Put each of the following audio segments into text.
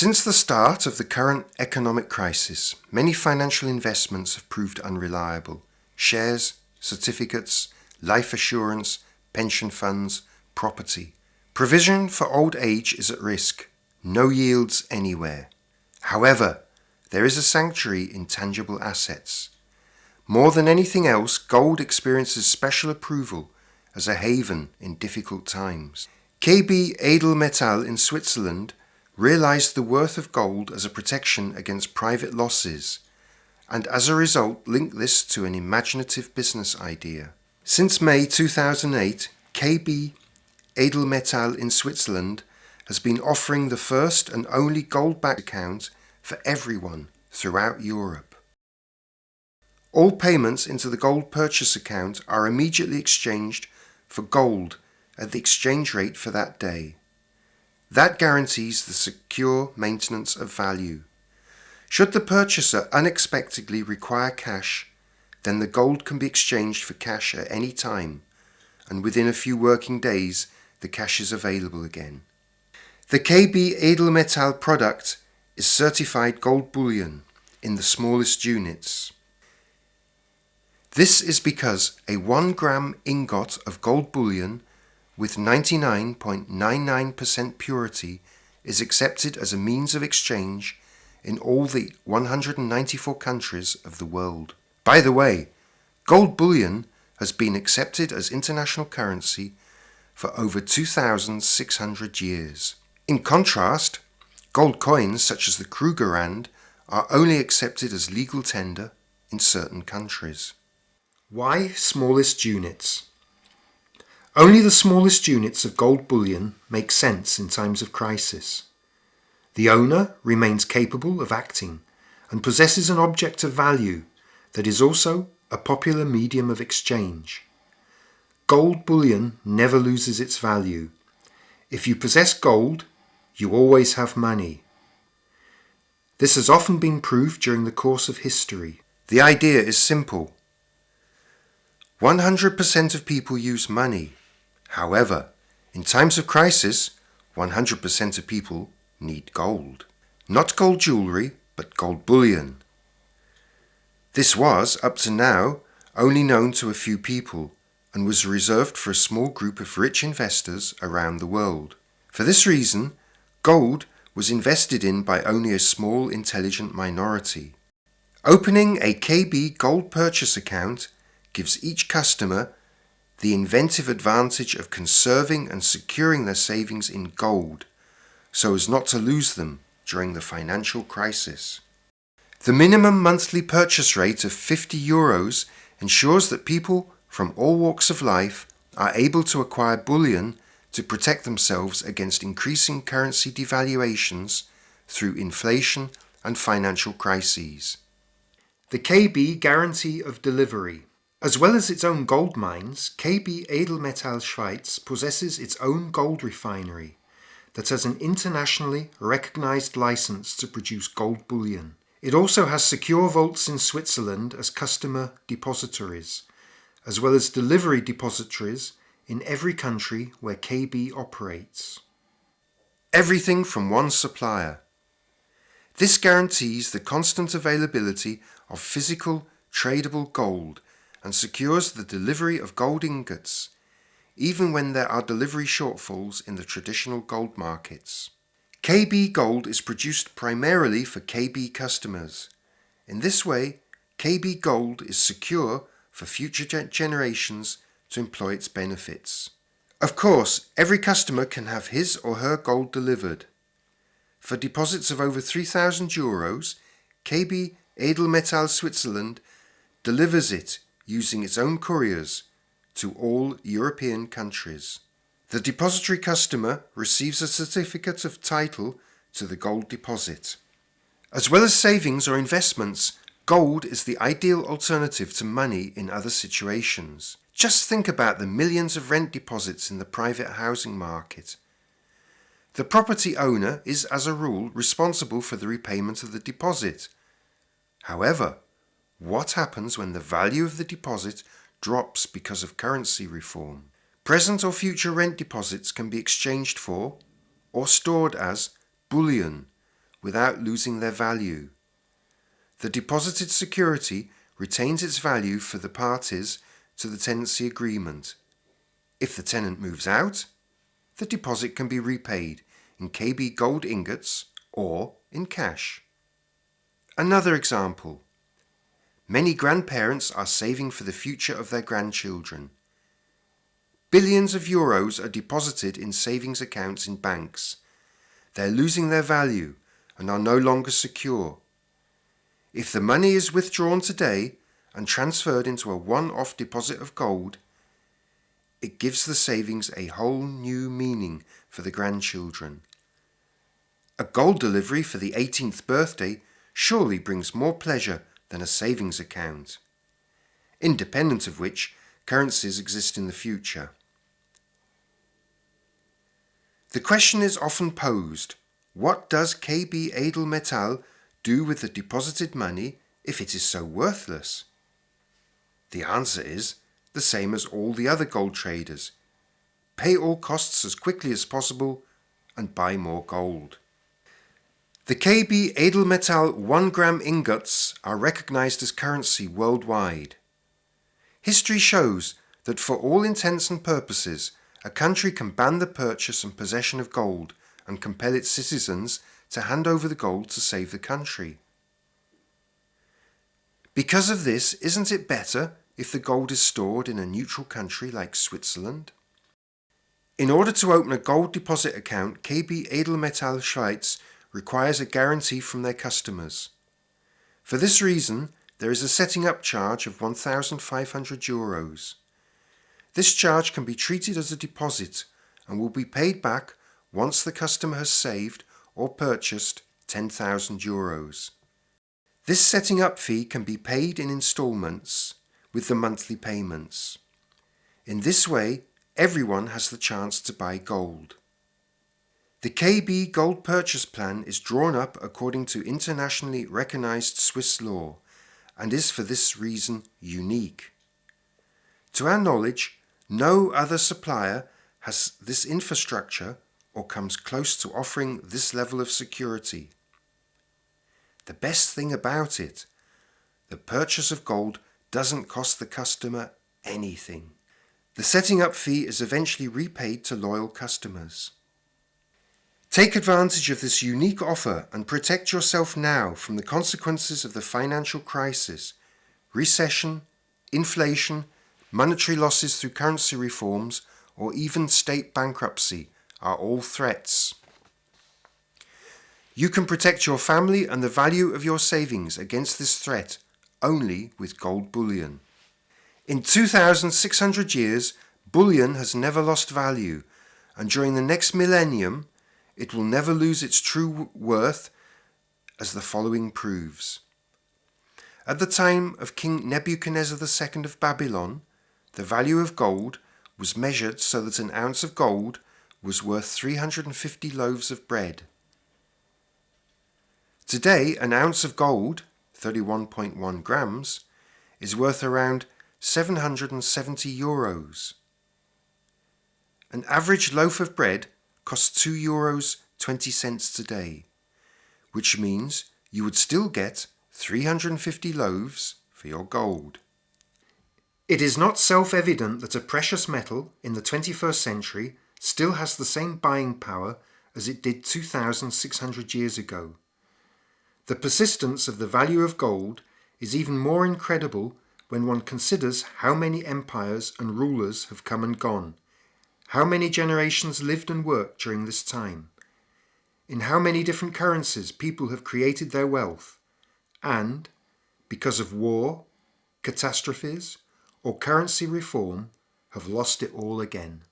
Since the start of the current economic crisis, many financial investments have proved unreliable. Shares, certificates, life assurance, pension funds, property. Provision for old age is at risk. No yields anywhere. However, there is a sanctuary in tangible assets. More than anything else, gold experiences special approval as a haven in difficult times. KB Edelmetall in Switzerland realized the worth of gold as a protection against private losses, and as a result linked this to an imaginative business idea. Since May 2008, KB Edelmetall in Switzerland has been offering the first and only gold-backed account for everyone throughout Europe. All payments into the gold purchase account are immediately exchanged for gold at the exchange rate for that day. That guarantees the secure maintenance of value. Should the purchaser unexpectedly require cash, then the gold can be exchanged for cash at any time, and within a few working days the cash is available again. The KB Edelmetall product is certified gold bullion in the smallest units. This is because a 1 gram ingot of gold bullion with 99.99% purity is accepted as a means of exchange in all the 194 countries of the world. By the way, gold bullion has been accepted as international currency for over 2,600 years. In contrast, gold coins such as the Krugerrand are only accepted as legal tender in certain countries. Why smallest units? Only the smallest units of gold bullion make sense in times of crisis. The owner remains capable of acting and possesses an object of value that is also a popular medium of exchange. Gold bullion never loses its value. If you possess gold, you always have money. This has often been proved during the course of history. The idea is simple. 100% of people use money. However, in times of crisis, 100% of people need gold. Not gold jewellery, but gold bullion. This was, up to now, only known to a few people and was reserved for a small group of rich investors around the world. For this reason, gold was invested in by only a small intelligent minority. Opening a KB gold purchase account gives each customer the inventive advantage of conserving and securing their savings in gold so as not to lose them during the financial crisis. The minimum monthly purchase rate of €50 ensures that people from all walks of life are able to acquire bullion to protect themselves against increasing currency devaluations through inflation and financial crises. The KB guarantee of delivery. As well as its own gold mines, KB Edelmetall Schweiz possesses its own gold refinery that has an internationally recognized license to produce gold bullion. It also has secure vaults in Switzerland as customer depositories, as well as delivery depositories in every country where KB operates. Everything from one supplier. This guarantees the constant availability of physical, tradable gold and secures the delivery of gold ingots, even when there are delivery shortfalls in the traditional gold markets. KB gold is produced primarily for KB customers. In this way, KB gold is secure for future generations to employ its benefits. Of course, every customer can have his or her gold delivered. For deposits of over €3,000, KB Edelmetall Switzerland delivers it using its own couriers to all European countries. The depository customer receives a certificate of title to the gold deposit. As well as savings or investments, gold is the ideal alternative to money in other situations. Just think about the millions of rent deposits in the private housing market. The property owner is, as a rule, responsible for the repayment of the deposit. However, what happens when the value of the deposit drops because of currency reform? Present or future rent deposits can be exchanged for, or stored as, bullion, without losing their value. The deposited security retains its value for the parties to the tenancy agreement. If the tenant moves out, the deposit can be repaid in KB gold ingots or in cash. Another example. Many grandparents are saving for the future of their grandchildren. Billions of euros are deposited in savings accounts in banks. They are losing their value and are no longer secure. If the money is withdrawn today and transferred into a one-off deposit of gold, it gives the savings a whole new meaning for the grandchildren. A gold delivery for the 18th birthday surely brings more pleasure than a savings account, independent of which currencies exist in the future. The question is often posed, what does KB Edelmetall do with the deposited money if it is so worthless? The answer is the same as all the other gold traders. Pay all costs as quickly as possible and buy more gold. The KB Edelmetall 1 gram ingots are recognized as currency worldwide. History shows that for all intents and purposes, a country can ban the purchase and possession of gold and compel its citizens to hand over the gold to save the country. Because of this, isn't it better if the gold is stored in a neutral country like Switzerland? In order to open a gold deposit account, KB Edelmetall Schweiz requires a guarantee from their customers. For this reason, there is a setting up charge of 1,500 euros. This charge can be treated as a deposit and will be paid back once the customer has saved or purchased 10,000 euros. This setting up fee can be paid in installments with the monthly payments. In this way, everyone has the chance to buy gold. The KB Gold Purchase Plan is drawn up according to internationally recognized Swiss law and is for this reason unique. To our knowledge, no other supplier has this infrastructure or comes close to offering this level of security. The best thing about it, the purchase of gold doesn't cost the customer anything. The setting up fee is eventually repaid to loyal customers. Take advantage of this unique offer and protect yourself now from the consequences of the financial crisis, recession, inflation, monetary losses through currency reforms, or even state bankruptcy are all threats. You can protect your family and the value of your savings against this threat only with gold bullion. In 2,600 years, bullion has never lost value, and during the next millennium, it will never lose its true worth, as the following proves. At the time of King Nebuchadnezzar II of Babylon, the value of gold was measured so that an ounce of gold was worth 350 loaves of bread. Today, an ounce of gold, 31.1 grams, is worth around 770 euros. An average loaf of bread costs 2 euros 20 cents today, which means you would still get 350 loaves for your gold. It is not self-evident that a precious metal in the 21st century still has the same buying power as it did 2,600 years ago. The persistence of the value of gold is even more incredible when one considers how many empires and rulers have come and gone, how many generations lived and worked during this time, in how many different currencies people have created their wealth, and, because of war, catastrophes, or currency reform, have lost it all again.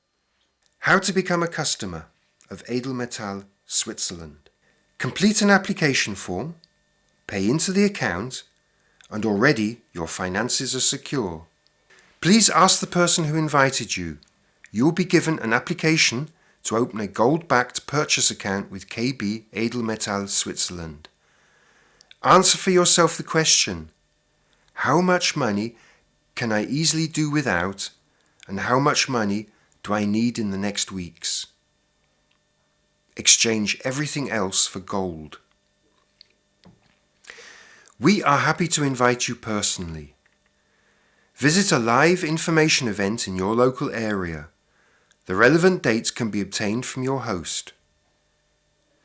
How to become a customer of Edelmetall Switzerland. Complete an application form, pay into the account, and already your finances are secure. Please ask the person who invited you. You will be given an application to open a gold-backed purchase account with KB Edelmetall Switzerland. Answer for yourself the question, how much money can I easily do without, and how much money do I need in the next weeks? Exchange everything else for gold. We are happy to invite you personally. Visit a live information event in your local area. The relevant dates can be obtained from your host.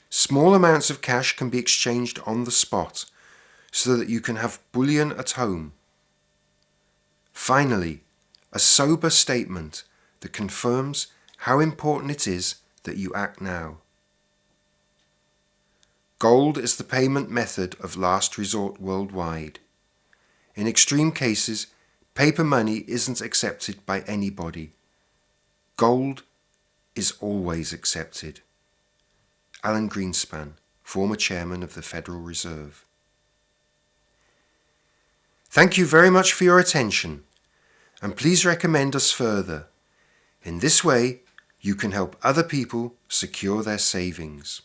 Small amounts of cash can be exchanged on the spot so that you can have bullion at home. Finally, a sober statement that confirms how important it is that you act now. Gold is the payment method of last resort worldwide. In extreme cases, paper money isn't accepted by anybody. Gold is always accepted. Alan Greenspan, former chairman of the Federal Reserve. Thank you very much for your attention, and please recommend us further. In this way, you can help other people secure their savings.